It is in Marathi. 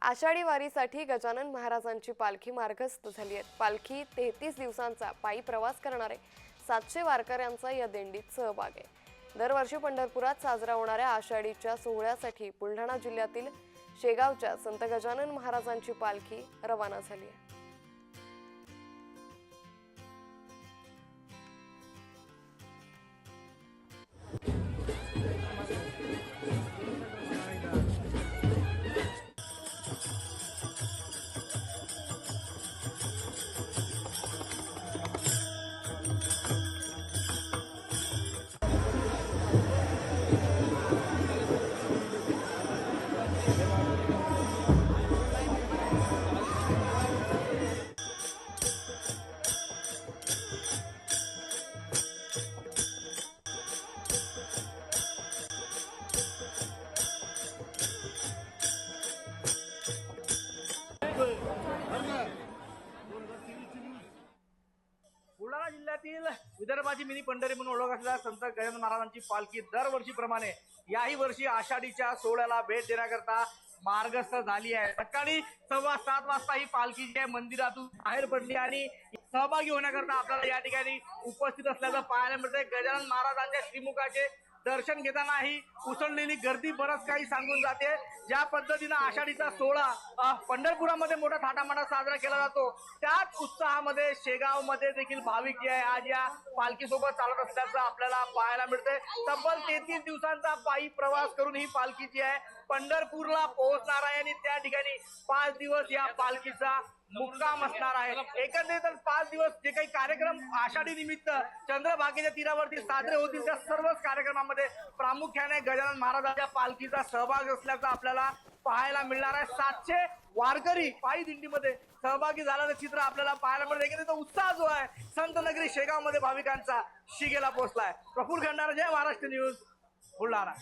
आषाढी वारीसाठी गजानन महाराजांची पालखी मार्गस्थ झाली आहे। पालखी 33 दिवसांचा पायी प्रवास करणारे 700 वारकऱ्यांचा या दिंडीत सहभाग आहे। दरवर्षी पंढरपुरात साजरा होणाऱ्या आषाढीच्या सोहळ्यासाठी बुलढाणा जिल्ह्यातील शेगावच्या संत गजानन महाराजांची पालखी रवाना झाली आहे। बुलढाणा जिल्ह्यातील विदर्भाची मिनी पंढरी म्हणून ओळख असलेल्या संत गजानन महाराजांची पालखी दरवर्षीप्रमाणे याही वर्षी आषाढीच्या सोहळ्याला भेट देण्याकरता मार्गस्थ झाली आहे। सकाळी 7:15 वाजता ही पालखी जी आहे मंदिरातून बाहेर पडली आणि सहभागी होण्याकरता आपल्याला या ठिकाणी उपस्थित असल्याचं पाहायला मिळतंय। गजानन महाराजांच्या श्रीमुखाचे दर्शन घेताना ही उसळलेली गर्दी बरंच काही सांगून जाते। ज्या पद्धतीनं आषाढीचा सोहळा पंढरपुरामध्ये मोठा थाटामाटात साजरा केला जातो, त्याच उत्साहामध्ये शेगावमध्ये देखील भाविक जे आहे आज या पालखीसोबत चालत असल्याचं आपल्याला पाहायला मिळतंय। तब्बल 33 दिवसांचा पायी प्रवास करून ही पालखी जी आहे पंढरपूरला पोहोचणार आहे आणि त्या ठिकाणी 5 दिवस या पालखीचा मुक्काम असणार आहे। एकंदरीत 5 दिवस जे काही कार्यक्रम आषाढी निमित्त चंद्रभागेच्या तीरावरती साजरे होतील त्या सर्वच कार्यक्रमामध्ये प्रामुख्याने गजानन महाराजांच्या पालखीचा सहभाग असल्याचं आपल्याला पाहायला मिळणार आहे। 700 वारकरी पायी दिंडीमध्ये सहभागी झाल्याचं चित्र आपल्याला पाहायला मिळतं। एकंदरीत उत्साह जो आहे संत नगरी शेगाव मध्ये भाविकांचा शिगेला पोहोचलाय। प्रफुल्ल खंडारा, जय महाराष्ट्र न्यूज, बुलढाणा।